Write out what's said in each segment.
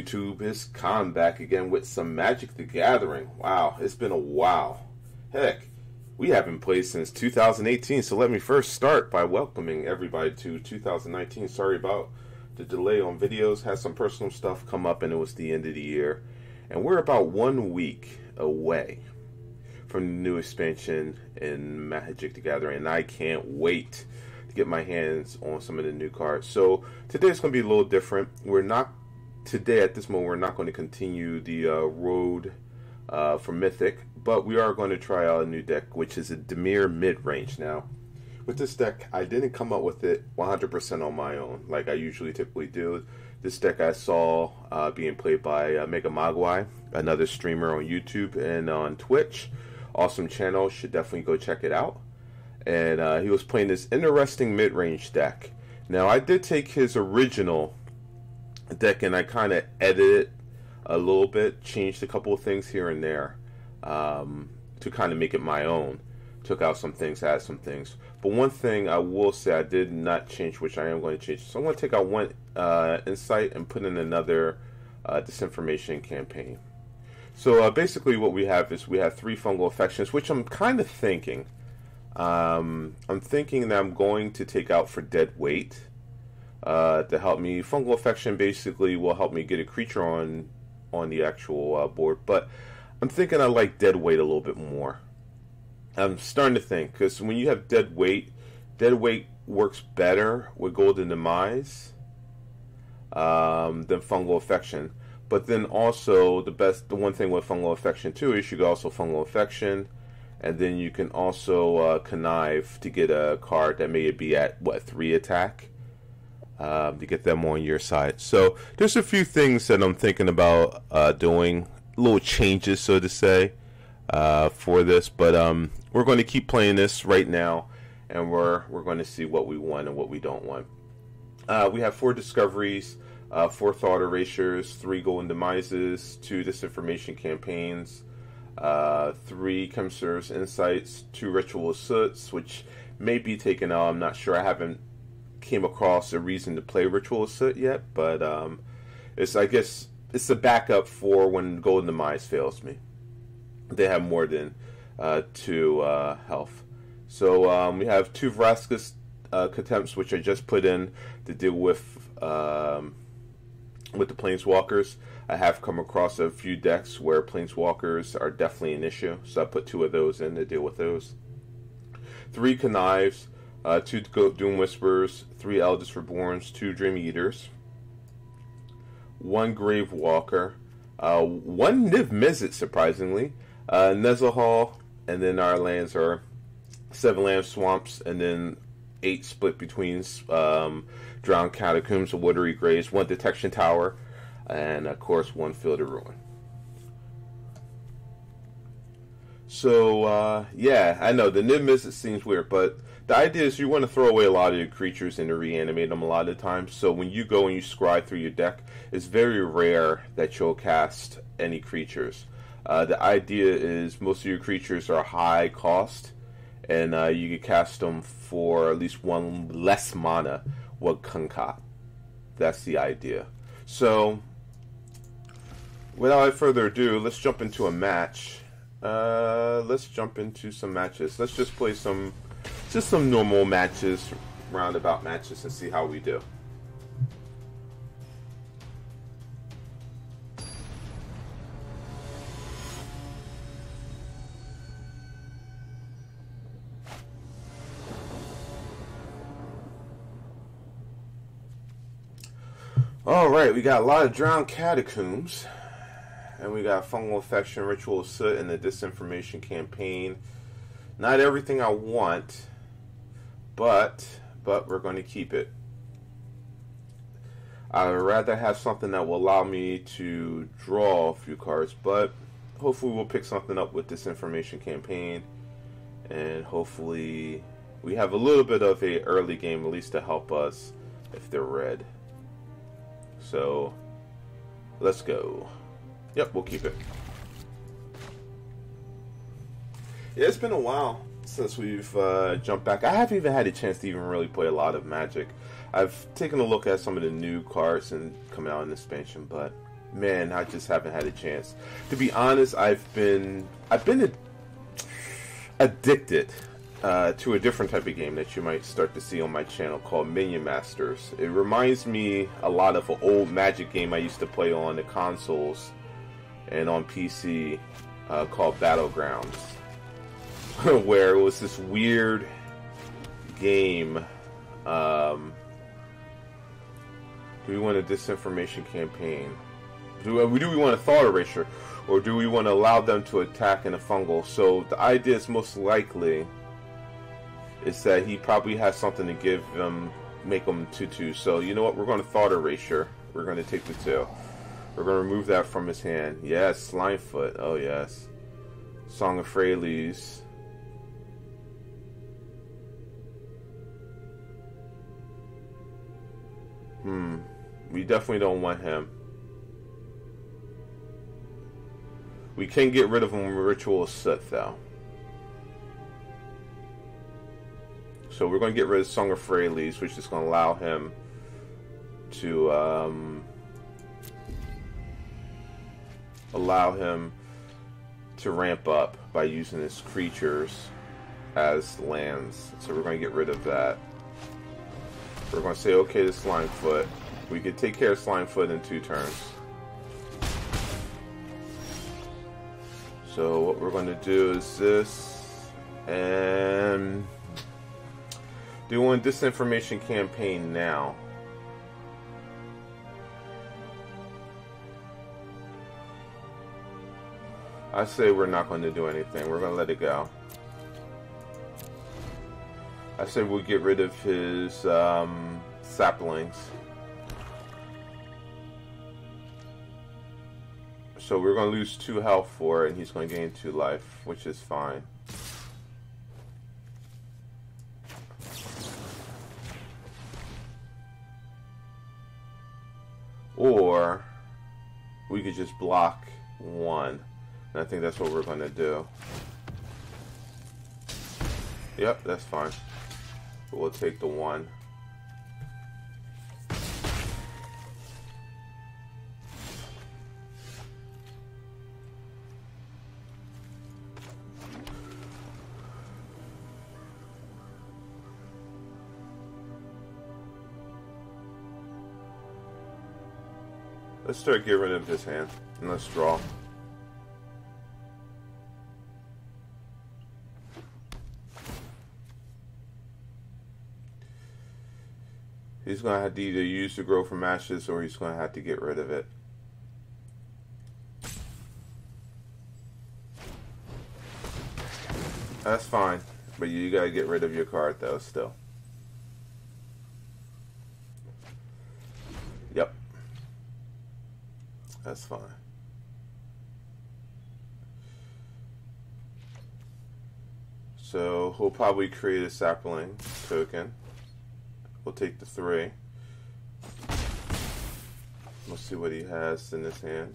YouTube? It's Khan back again with some Magic the Gathering. Wow, it's been a while. Heck, we haven't played since 2018, so let me first start by welcoming everybody to 2019. Sorry about the delay on videos. Had some personal stuff come up and it was the end of the year. And we're about 1 week away from the new expansion in Magic the Gathering, and I can't wait to get my hands on some of the new cards. So today's going to be a little different. Today, at this moment, we're not going to continue the road for Mythic, but we are going to try out a new deck, which is a Dimir mid-range. Now, with this deck, I didn't come up with it 100% on my own, like I typically do. This deck I saw being played by Mega Magwai, another streamer on YouTube and on Twitch. Awesome channel, should definitely go check it out. And he was playing this interesting mid-range deck. Now, I did take his original deck and I kind of edited a little bit, changed a couple of things here and there to kind of make it my own. Took out some things, added some things. But one thing I will say I did not change, which I am going to change. So I'm going to take out one insight and put in another disinformation campaign. So basically what we have is we have 3 fungal affections, which I'm kind of thinking. I'm thinking that I'm going to take out for dead weight. To help me. Fungal affection basically will help me get a creature on the actual board, but I'm thinking I like dead weight a little bit more. I'm starting to think, because when you have dead weight works better with Golden Demise than fungal affection. But then also the one thing with fungal affection too is you can also fungal affection, and then you can also connive to get a card that may be at 3 attack. To get them on your side. So there's a few things that I'm thinking about doing, little changes so to say, for this, but we're going to keep playing this right now, and we're going to see what we want and what we don't want. We have 4 discoveries, 4 thought erasures, 3 golden demises, 2 disinformation campaigns, 3 Chemser's insights, 2 ritual soots, which may be taken out. I'm not sure. I haven't came across a reason to play Ritual Soot yet, but I guess it's a backup for when Golden Demise fails me. They have more than 2 health. So we have 2 Vraska's Contempts, which I just put in to deal with the Planeswalkers. I have come across a few decks where Planeswalkers are definitely an issue, so I put 2 of those in to deal with those. 3 Connives, 2 Doom Whisperers, 3 Eldest Reborns, 2 Dream Eaters, 1 Grave Walker, 1 Niv Mizzet, surprisingly, Nezahal, and then our lands are 7 Land Swamps, and then 8 split between Drowned Catacombs, a Watery Graves, 1 Detection Tower, and of course 1 Field of Ruin. So, yeah, I know the Niv Mizzet seems weird, but the idea is you want to throw away a lot of your creatures and to reanimate them a lot of the times. So when you go and you scry through your deck, it's very rare that you'll cast any creatures. The idea is most of your creatures are high cost, and you can cast them for at least 1 less mana with Concoct. That's the idea. So, without further ado, let's jump into a match. Let's jump into some matches. Let's just play some normal matches, roundabout matches, and see how we do. Alright, we got a lot of Drowned Catacombs, and we got Fungal Affection, Ritual Soot, and the Disinformation Campaign. Not everything I want, but we're going to keep it. I'd rather have something that will allow me to draw a few cards, but hopefully we'll pick something up with this information campaign, and hopefully we have a little bit of a early game at least to help us if they're red. So let's go. Yep, we'll keep it. Yeah, it's been a while since we've jumped back. I haven't even had a chance to even really play a lot of Magic. I've taken a look at some of the new cards and coming out in the expansion, but man, I just haven't had a chance. To be honest, I've been addicted to a different type of game that you might start to see on my channel called Minion Masters. It reminds me a lot of an old Magic game I used to play on the consoles and on PC called Battlegrounds, where it was this weird game. Do we want a disinformation campaign? Do we want a thought erasure? Or do we want to allow them to attack in a fungal? So the idea is most likely is that he probably has something to give them, make them 2/2. So you know what? We're going to thought erasure. We're going to take the 2. We're going to remove that from his hand. Yes, Slimefoot. Oh yes. Song of Freyles. We definitely don't want him. We can get rid of him with Ritual of Soot, though. So we're going to get rid of Song of Freyles, which is going to allow him to ramp up by using his creatures as lands. So we're going to get rid of that. We're going to say okay to Slimefoot. We could take care of Slimefoot in 2 turns. So what we're going to do is this, and do one disinformation campaign now. I say we're not going to do anything. We're going to let it go. I say we'll get rid of his saplings. So we're going to lose 2 health for it, and he's going to gain 2 life, which is fine. Or we could just block 1. And I think that's what we're going to do. Yep, that's fine. But we'll take the 1. Let's start getting rid of his hand, and let's draw. He's going to have to either use the Grow from Ashes, or he's going to have to get rid of it. That's fine, but you got to get rid of your card, though, still. Yep. That's fine. So he'll probably create a sapling token. We'll take the 3. We'll see what he has in his hand.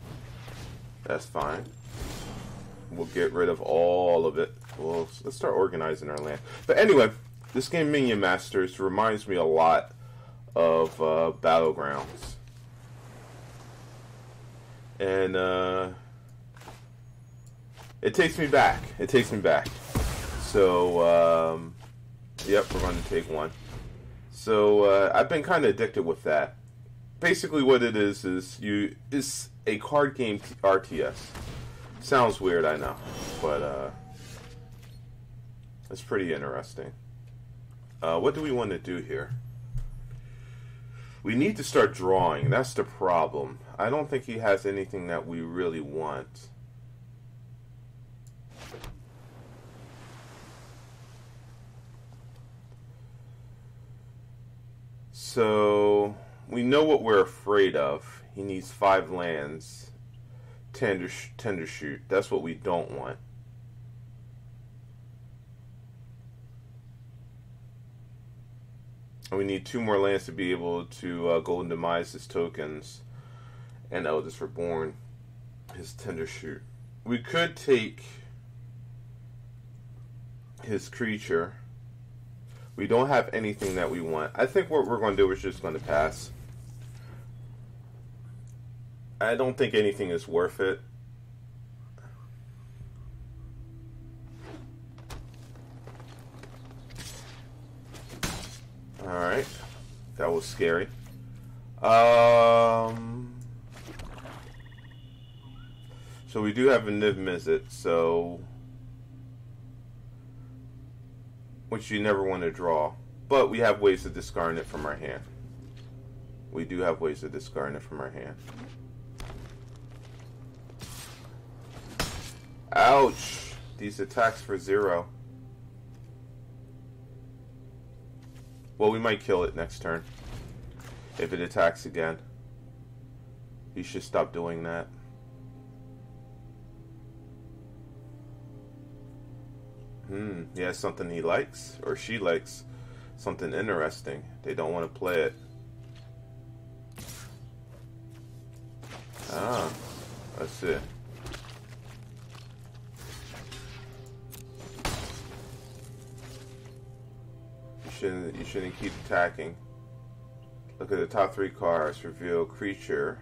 That's fine. We'll get rid of all of it. Well, let's start organizing our land. But anyway, this game Minion Masters reminds me a lot of Battlegrounds. And it takes me back. It takes me back. So, yep, we're going to take 1. So I've been kind of addicted with that. Basically, what it is it's a card game RTS. Sounds weird, I know, but it's pretty interesting. What do we want to do here? We need to start drawing. That's the problem. I don't think he has anything that we really want. So we know what we're afraid of. He needs 5 lands. Tender shoot. That's what we don't want. And we need 2 more lands to be able to Golden Demise his tokens and Eldest Reborn his Tender shoot. We could take his creature. We don't have anything that we want. I think what we're going to do is just going to pass. I don't think anything is worth it. Alright. That was scary. So we do have a Niv-Mizzet, so... which you never want to draw. But we have ways of discarding it from our hand. We do have ways of discarding it from our hand. Ouch! These attacks for 0. Well, we might kill it next turn. If it attacks again. You should stop doing that. He has something he likes, or she likes. Something interesting. They don't want to play it. Ah, let's see. You shouldn't keep attacking. Look at the top 3 cards. Reveal creature.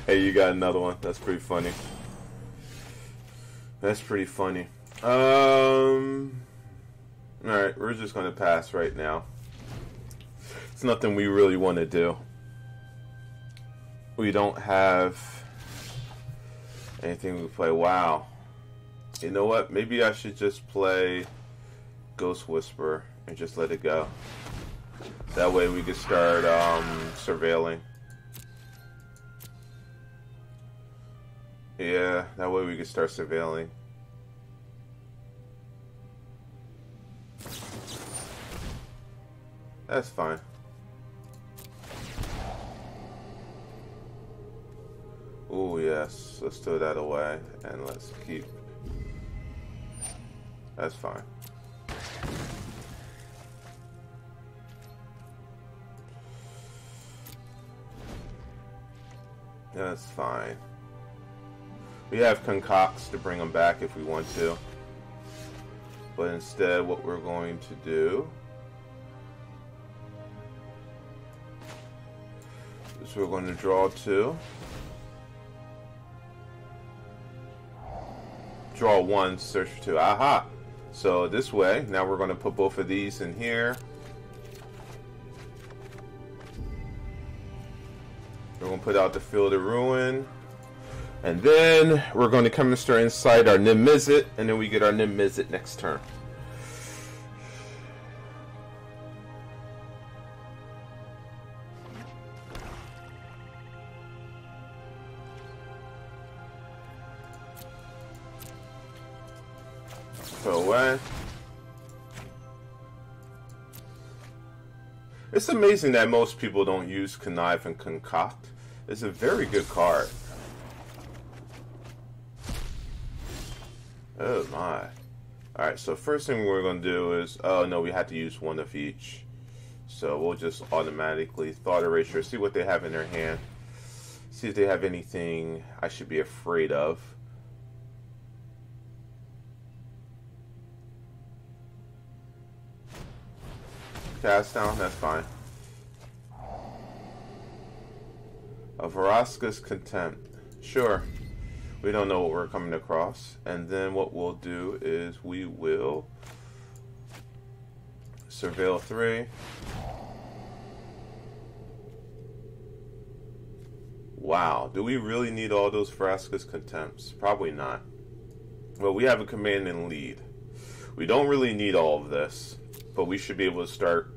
Hey, you got another one. That's pretty funny. That's pretty funny. Alright, we're just gonna pass right now. It's nothing we really want to do. We don't have anything we play. Wow. You know what? Maybe I should just play Ghost Whisperer and just let it go. That way we can start surveilling. Yeah, that way we can start surveilling. That's fine. Oh yes, let's throw that away and let's keep. That's fine. That's fine. We have concocts to bring them back if we want to. But instead, what we're going to do is we're going to draw 2. Draw 1, search for 2. Aha! So this way, now we're going to put both of these in here. We're going to put out the Field of Ruin. And then we're going to come and start inside our Niv-Mizzet, and then we get our Niv-Mizzet next turn. Throw away. It's amazing that most people don't use Connive and Concoct. It's a very good card. Oh my. Alright, so first thing we're going to do is... oh no, we had to use 1 of each. So we'll just automatically Thought Erasure, see what they have in their hand. See if they have anything I should be afraid of. Cast down, that's fine. A Vraska's Contempt. Sure. We don't know what we're coming across. And then what we'll do is we will Surveil 3. Wow. Do we really need all those Vraska's Contempts? Probably not. Well, we have a command and lead. We don't really need all of this, but we should be able to start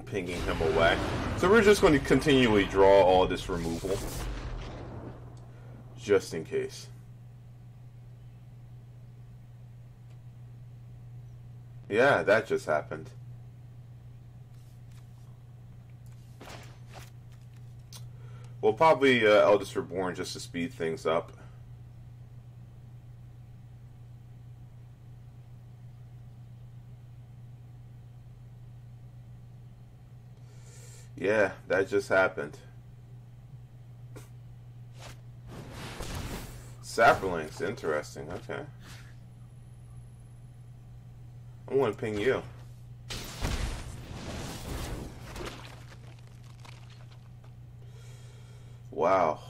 pinging him away. So we're just going to continually draw all this removal. Just in case. Yeah, that just happened. We'll probably Eldest Reborn just to speed things up. Yeah, that just happened. Saprolinks, interesting, okay. I want to ping you. Wow.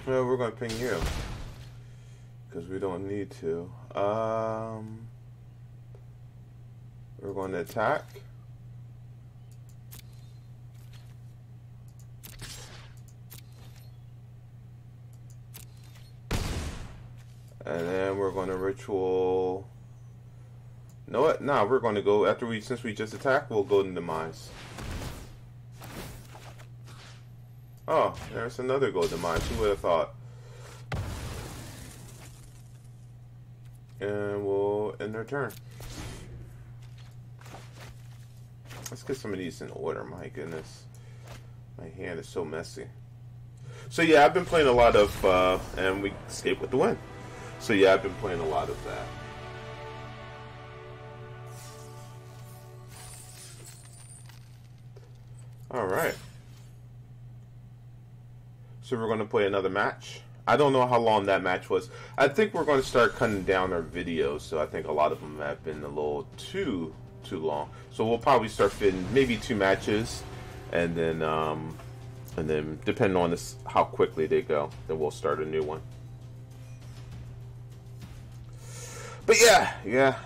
Well, we're going to ping you because we don't need to. We're going to attack. And then we're going to ritual. Know what? Nah, we're going to go after since we just attacked, we'll go to demise. Oh, there's another go demise. Who would have thought? And we'll end their turn. Let's get some of these in order. My goodness, my hand is so messy. So yeah, I've been playing a lot of, and we escaped with the win. So yeah, I've been playing a lot of that. All right. So we're going to play another match. I don't know how long that match was. I think we're going to start cutting down our videos. So I think a lot of them have been a little too long. So we'll probably start fitting maybe 2 matches, and then depending on this how quickly they go, then we'll start a new one. But yeah.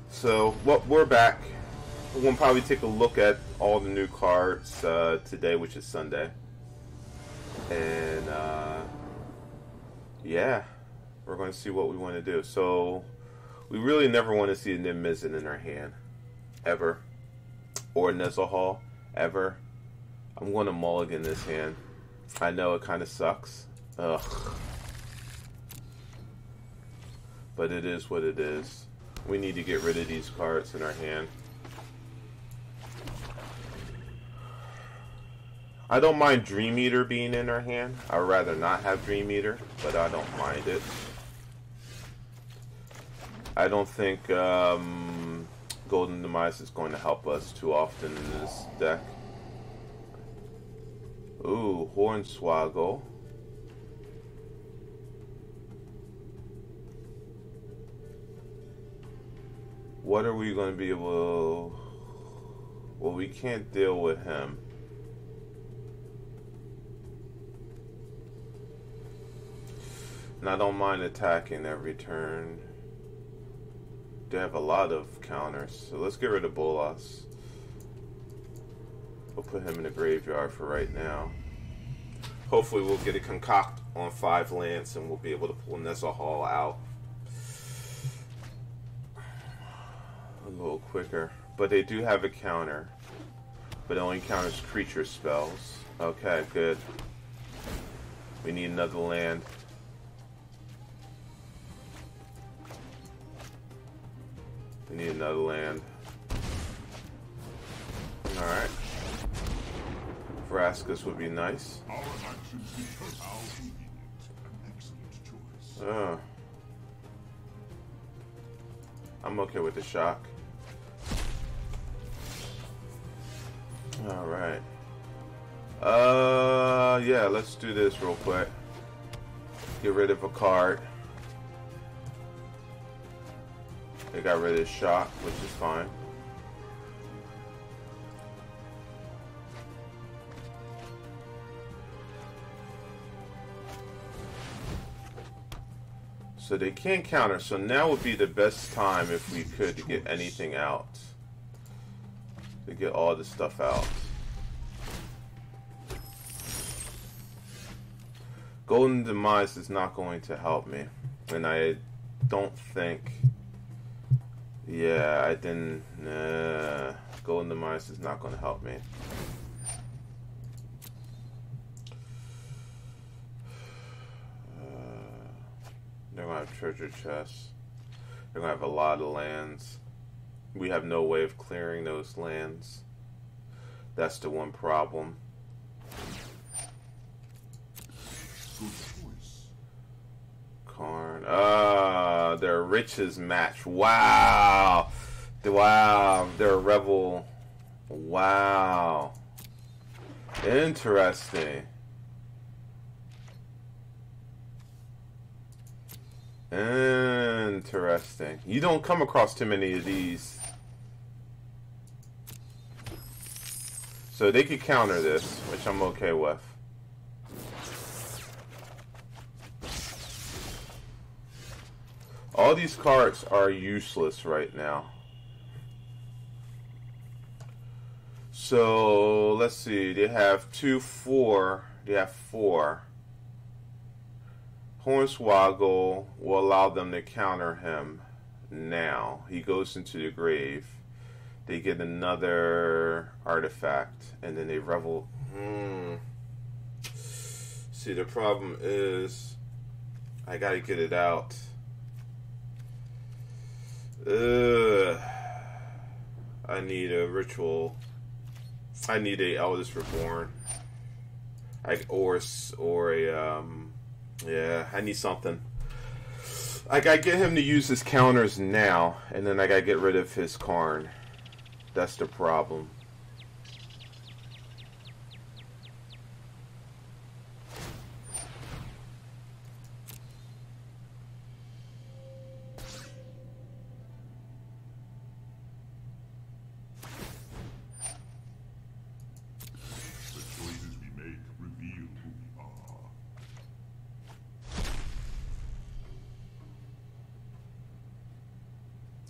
So we're back. We'll probably take a look at all the new cards today, which is Sunday. And yeah, we're going to see what we want to do. So we really never want to see a Nim Mizzet in our hand, ever, or Nezahal, ever. I'm going to mulligan this hand. I know it kind of sucks. Ugh. But it is what it is. We need to get rid of these cards in our hand. I don't mind Dream Eater being in our hand. I'd rather not have Dream Eater, but I don't mind it. I don't think Golden Demise is going to help us too often in this deck. Ooh, Hornswoggle. What are we going to be able to... Well, we can't deal with him. And I don't mind attacking every turn. They have a lot of counters. So let's get rid of Bolas. We'll put him in the graveyard for right now. Hopefully we'll get a concoct on 5 lands and we'll be able to pull Nezahal out a little quicker. But they do have a counter. But it only counters creature spells. Okay, good. We need another land. We need another land. Alright. Vraskus would be nice. Oh. I'm okay with the shock. Alright. Yeah, let's do this real quick. Get rid of a card. They got rid of his shock, which is fine. So they can't counter, so now would be the best time if we could to get anything out. To get all the stuff out. Golden Demise is not going to help me. And I don't think... Yeah, I didn't... Golden Demise is not going to help me. They're going to have treasure chests. They're going to have a lot of lands. We have no way of clearing those lands. That's the one problem. Good choice. Karn. Their riches match. Wow. Wow. They're a rebel. Wow. Interesting. Interesting. You don't come across too many of these. So they could counter this, which I'm okay with. All these cards are useless right now. So let's see. They have 2, 4. They have 4. Hornswoggle will allow them to counter him now. He goes into the grave. They get another artifact, and then they revel. See, the problem is I gotta get it out. I need a ritual. I need a Eldest Reborn. Or a yeah, I need something. I gotta get him to use his counters now, and then I gotta get rid of his Karn. That's the problem.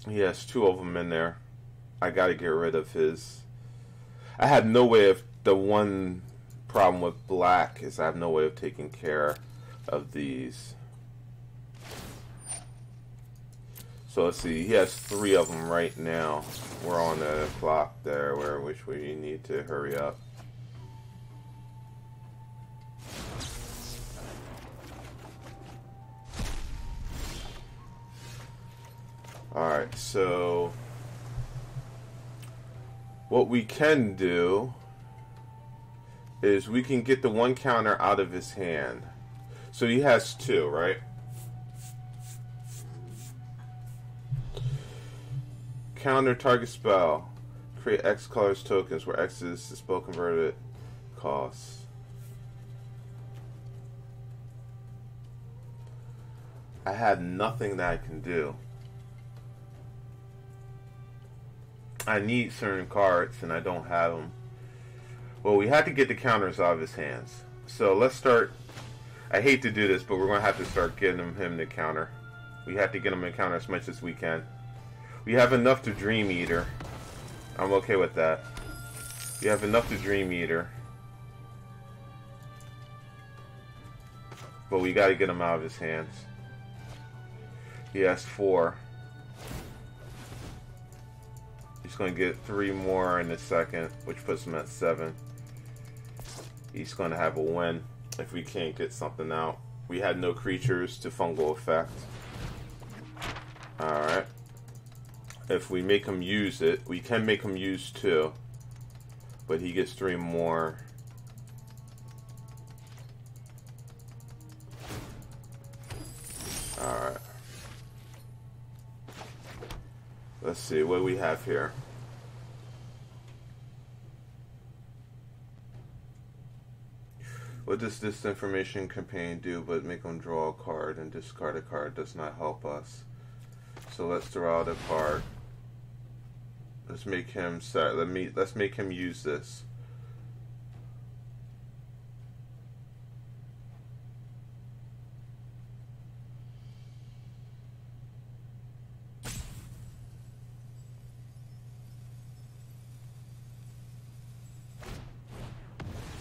He has 2 of them in there. I gotta get rid of his. I have no way of. The one problem with black is I have no way of taking care of these. So let's see. He has 3 of them right now. We're on the clock there, which we need to hurry up. Alright, so what we can do is we can get the 1 counter out of his hand. So he has 2, right? Counter target spell. Create X colors tokens where X is the spell converted cost. I have nothing that I can do. I need certain cards, and I don't have them. Well, we had to get the counters out of his hands. So let's start. I hate to do this, but we're going to have to start getting him to counter. We have to get him to counter as much as we can. We have enough to Dream Eater. I'm okay with that. We have enough to Dream Eater. But we got to get him out of his hands. He has 4. He's going to get 3 more in a second, which puts him at 7. He's going to have a win if we can't get something out. We had no creatures to fungal effect. Alright. If we make him use it, we can make him use 2. But he gets 3 more. Alright. Let's see, what do we have here? What does this information campaign do but make him draw a card and discard a card does not help us. So let's throw out a card. Let's make him let's make him use this.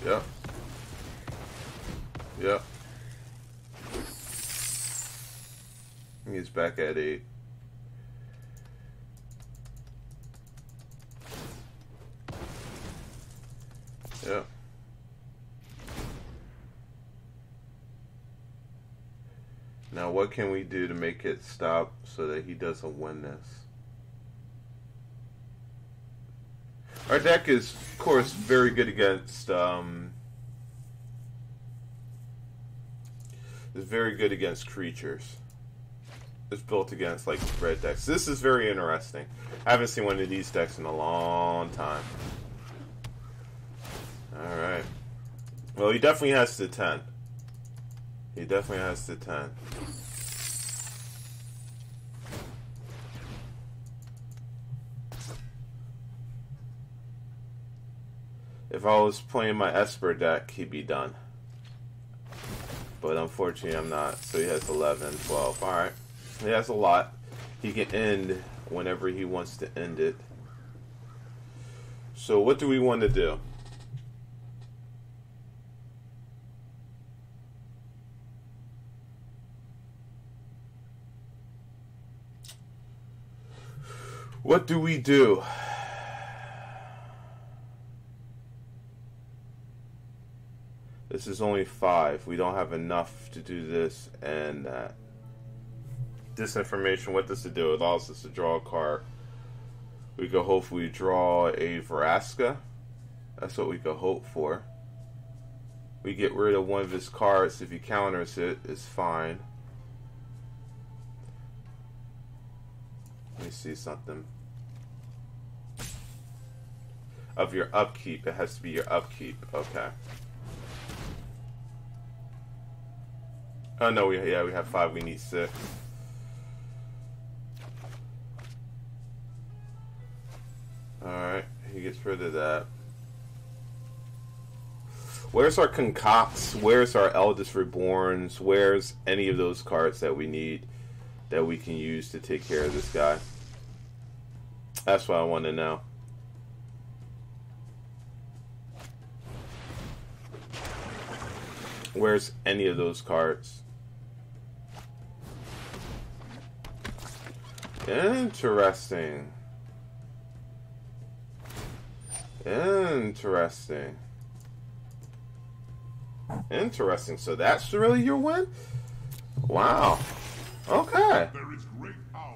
Yep. Yep. He's back at 8. Yep. Now what can we do to make it stop so that he doesn't win this? Our deck is, of course, very good against, is very good against creatures. It's built against, like, red decks. This is very interesting. I haven't seen one of these decks in a long time. Alright. Well, he definitely has the 10. He definitely has the 10. If I was playing my Esper deck, he'd be done. But unfortunately, I'm not. So he has 11, 12. Alright. He has a lot. He can end whenever he wants to end it. So what do we want to do? What do we do? This is only 5. We don't have enough to do this and that. This information, what does it do? It allows us to draw a card. We could hopefully draw a Vraska. That's what we could hope for. We get rid of one of his cards. If he counters it, it's fine. Let me see something. Of your upkeep. It has to be your upkeep. Okay. Oh no, we have 5. We need 6. Alright, he gets rid of that. Where's our Concocts? Where's our Eldest Reborns? Where's any of those cards that we need that we can use to take care of this guy? That's what I want to know. Where's any of those cards? Interesting. Interesting. Interesting. So that's really your win? Wow. Okay. There is great power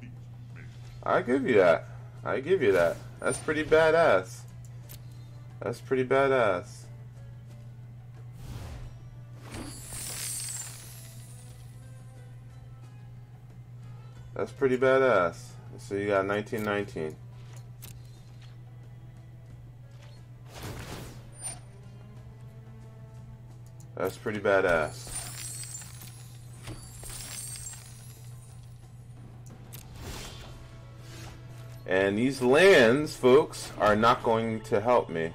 in defeat. I give you that. I give you that. That's pretty badass. That's pretty badass. That's pretty badass. So you got 1919. That's pretty badass. And these lands, folks, are not going to help me.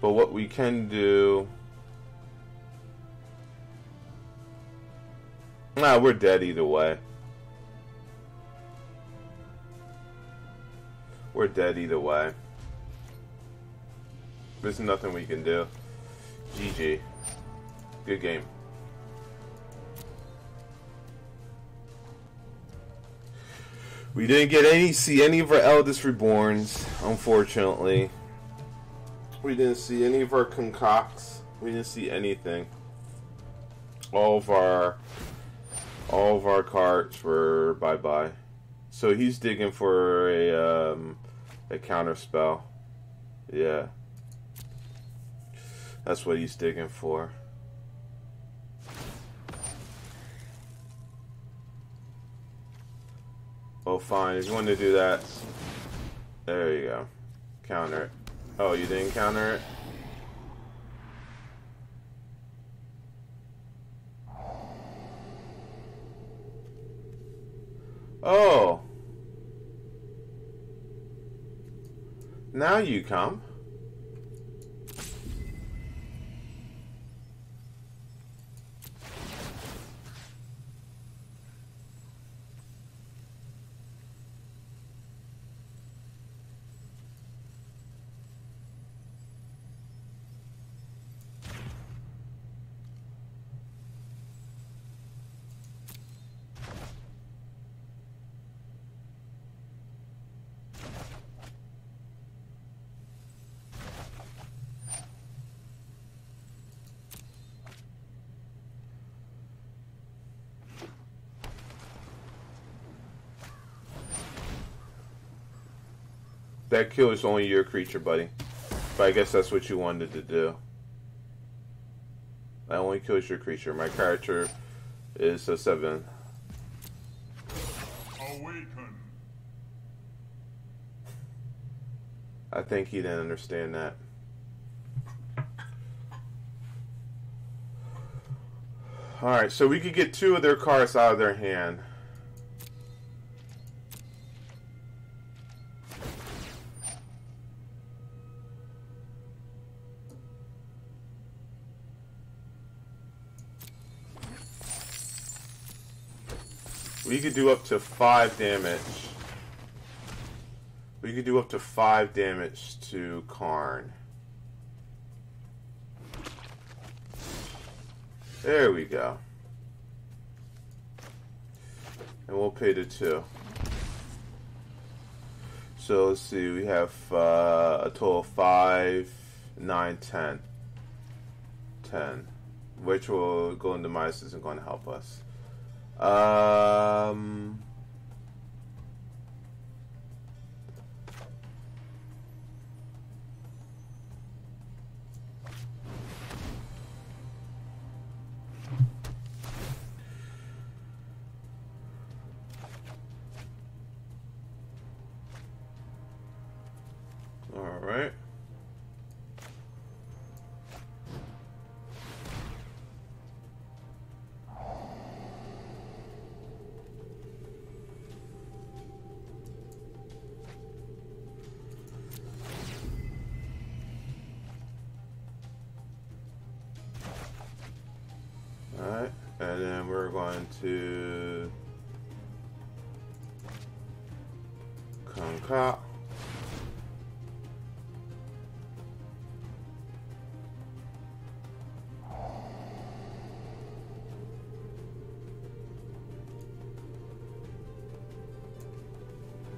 But what we can do... Nah, we're dead either way. We're dead either way. There's nothing we can do. GG. Good game. We didn't get see any of our Eldest Reborns, unfortunately. We didn't see any of our Concocts. We didn't see anything. All of our cards were bye-bye. So he's digging for a counter spell. Yeah. That's what he's digging for. Oh, fine. If you want to do that, there you go. Counter it. Oh, you didn't counter it? Oh. Now you come. That kills only your creature, buddy. But I guess that's what you wanted to do. That only kills your creature. My character is a 7. Awaken. I think he didn't understand that. Alright, so we could get 2 of their cards out of their hand. We could do up to 5 damage. We could do up to 5 damage to Karn. There we go. And we'll pay the 2. So let's see, we have a total of 5, 9, 10. 10. Which will go into minus isn't going to help us. All right. Alright, and then we're going to concoct.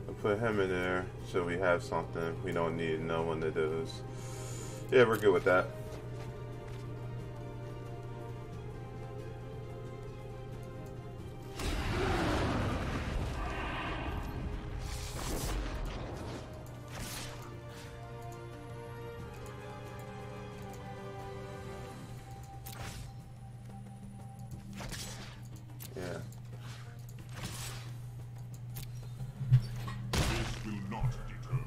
I'll put him in there so we have something. We don't need no one of those. Yeah, we're good with that. Yeah. This will not deter me.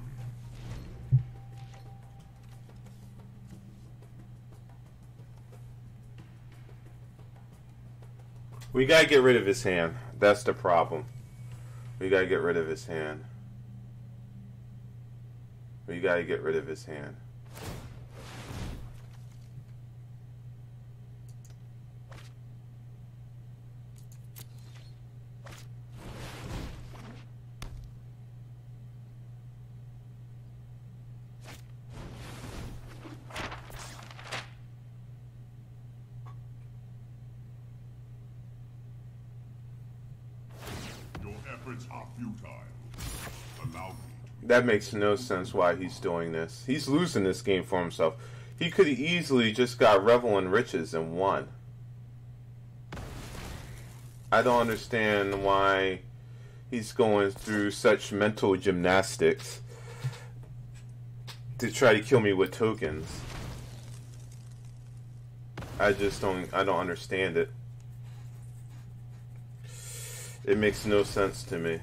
We gotta get rid of his hand. That's the problem. We gotta get rid of his hand. We gotta get rid of his hand. Your efforts are futile. Allow me. That makes no sense why he's doing this. He's losing this game for himself. He could have easily just got Revel in Riches and won. I don't understand why he's going through such mental gymnastics to try to kill me with tokens. I don't understand it. It makes no sense to me.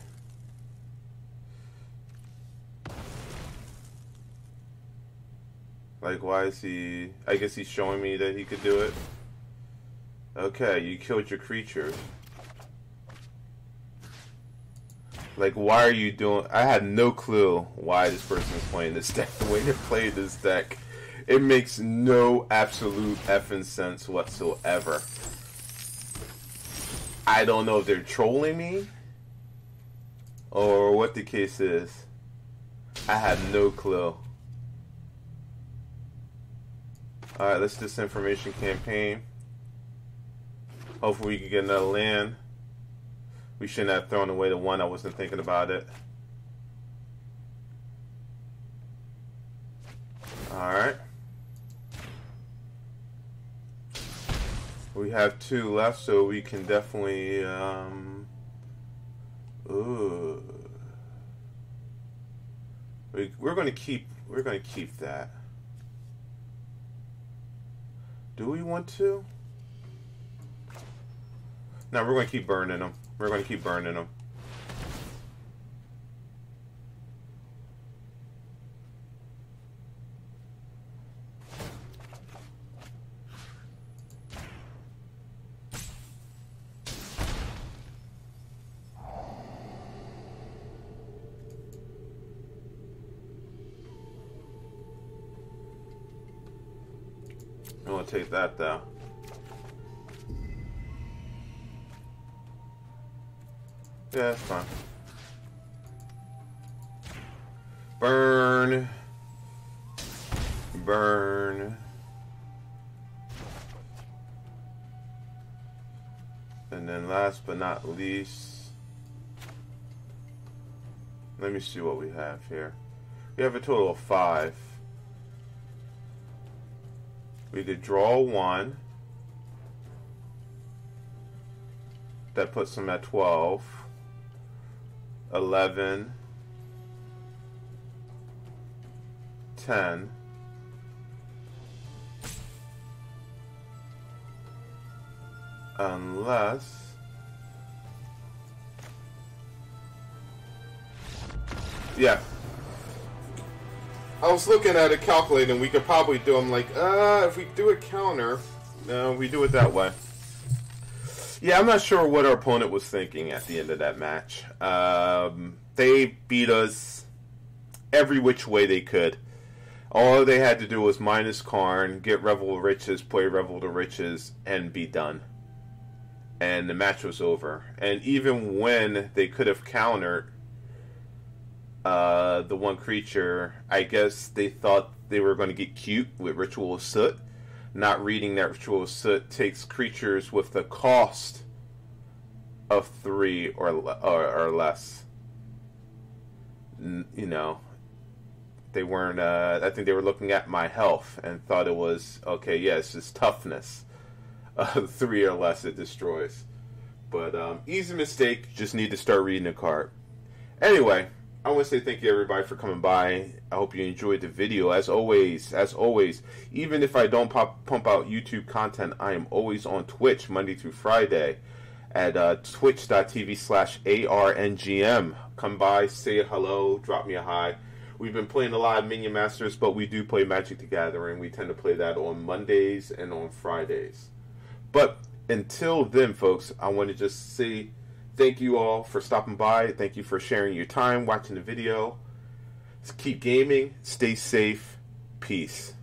Like, why is he... I guess he's showing me that he could do it. Okay, you killed your creatures. Like, why are you doing... I had no clue why this person is playing this deck. The way they're playing this deck, it makes no absolute effing sense whatsoever. I don't know if they're trolling me or what the case is. I had no clue. Alright, let's disinformation campaign. Hopefully we can get another land. We shouldn't have thrown away the one. I wasn't thinking about it. Alright. We have 2 left, so we can definitely we're gonna keep that. Do we want to? No, we're gonna keep burning them. We're gonna keep burning them. take that though. Yeah, that's fine. Burn. Burn. And then last but not least, let me see what we have here. We have a total of 5. We did draw 1. That puts them at 12. 11. 10. Unless yeah, I was looking at a calculator and we could probably do them like if we do a counter, we do it that way. Yeah, I'm not sure what our opponent was thinking at the end of that match. They beat us every which way they could. All they had to do was minus Karn, get Revel of Riches, play Revel to Riches, and be done. And the match was over. And even when they could have countered the one creature, I guess they thought they were going to get cute with Ritual of Soot. Not reading that Ritual of Soot takes creatures with the cost of 3 or less. You know, they weren't. I think they were looking at my health and thought it was okay. Yes, it's toughness. 3 or less it destroys. But easy mistake. Just need to start reading the card. Anyway, I want to say thank you everybody for coming by. I hope you enjoyed the video. As always, even if I don't pump out YouTube content, I am always on Twitch Monday through Friday at twitch.tv/ARNGM. Come by, say hello, drop me a hi. We've been playing a lot of Minion Masters, but we do play Magic the Gathering. We tend to play that on Mondays and on Fridays. But until then, folks, I want to just say thank you all for stopping by. Thank you for sharing your time, watching the video. Keep gaming. Stay safe. Peace.